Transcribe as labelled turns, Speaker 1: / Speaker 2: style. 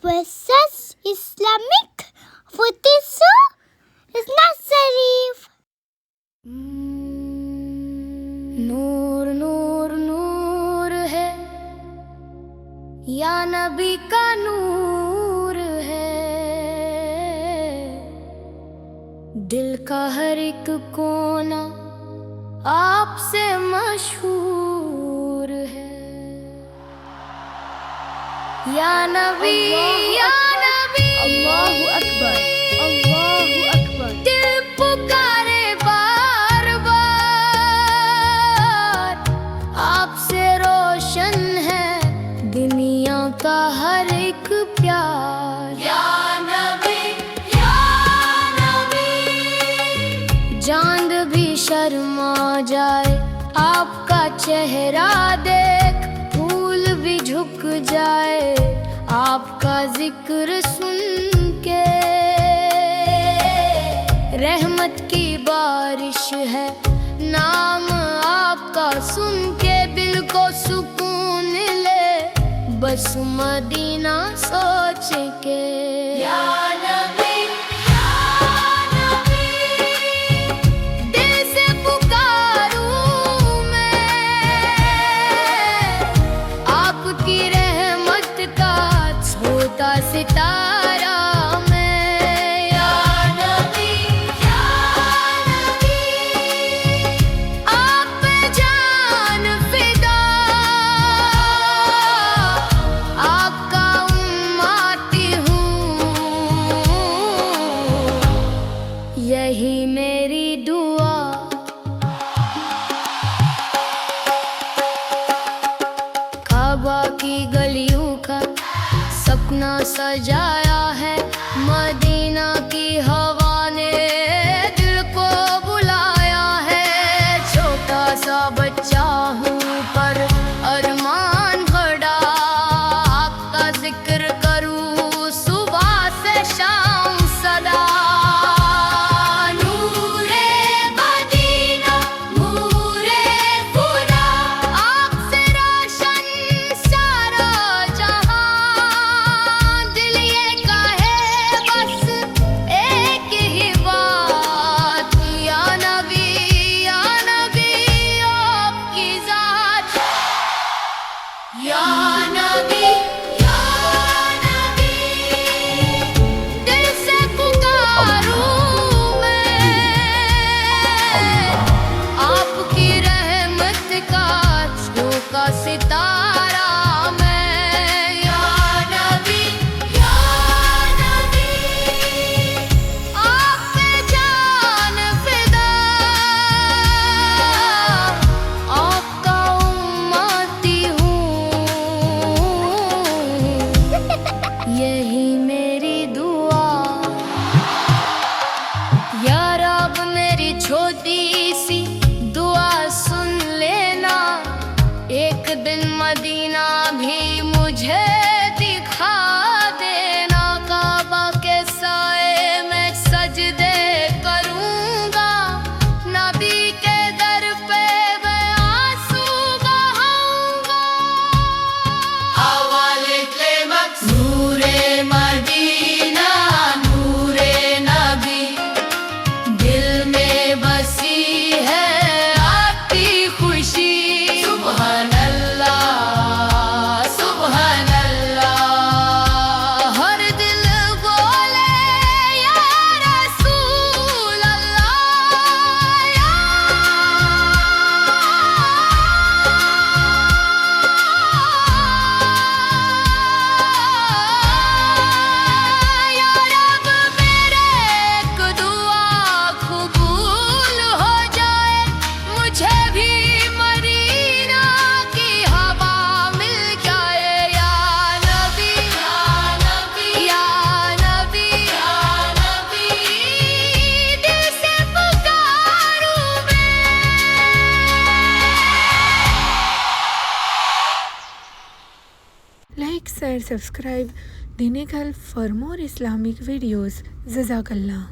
Speaker 1: versus Islamic Futisu is not Sharif.
Speaker 2: نور نور نور ہے یا نبی کا نور ہے، دل کا ہر ایک کونا آپ سے مشہور ہے، یا نبی یا نبی
Speaker 1: اللہ اکبر، اللہ اکبر.
Speaker 2: دل پکارے بار بار، آپ سے روشن ہے دنیا کا ہر ایک پیار، یا نبی یا نبی. چاند بھی شرما جائے آپ کا چہرہ دیکھ، پھول بھی جھک جائے آپ کا ذکر سن کے، رحمت کی بارش ہے نام آپ کا سن کے، دل کو سکون لے بس مدینہ سوچ کے، یا نبی یا نبی. دل سے پکاروں میں آپ کی رحمت کا چھوٹا ستارہ میں، یا نبی یا نبی. آپ پہ جان فدا، آپ کا امتی ہوں، یہی میری دعا. کعبہ کی گلیوں کا سپنا سجایا ہے، مدینہ کی ہوا نے دل کو بلایا ہے، چھوٹا سا بچہ ہوں پر ارمان بڑا، آپ کا ذکر کروں صبح سے شام صدا. نور مدینہ نور خدا، آپ سے روشن سارا جہاں، دل یہ کہے بس ایک ہی بات، یا نبی آپ کی ذات، یا نبی یا نبی. دل سے پکاروں میں آپ کی رحمت کا چھوٹا ستارہ میں، یا نبی یا نبی. آپ پہ جان فدا، آپ کا امتی ہوں، یہی میری دعا. یا رب میری چھوٹی سی دعا سن لینا، ایک دن مدینہ بھی مجھے دکھا دینا، کعبہ کے سائے میں سجدے کروں گا، نبی کے در پہ میں آنسو بہاؤں گا. حوالے قیمت نور مدینہ نور نبی، دل میں بسی ہے آپ کی خوشی، سبحان اللہ سبحان اللہ. ہر دل بولے یا رسول اللہ، یا رب میرے ایک دعا قبول ہو جائے، مجھے بھی مدینہ کی ہوا مل جائے، یا نبی یا نبی یا نبی یا نبی. دل سے پکاروں میں.
Speaker 3: Like, share, subscribe Dinekal for more Islamic videos. Jazakallah.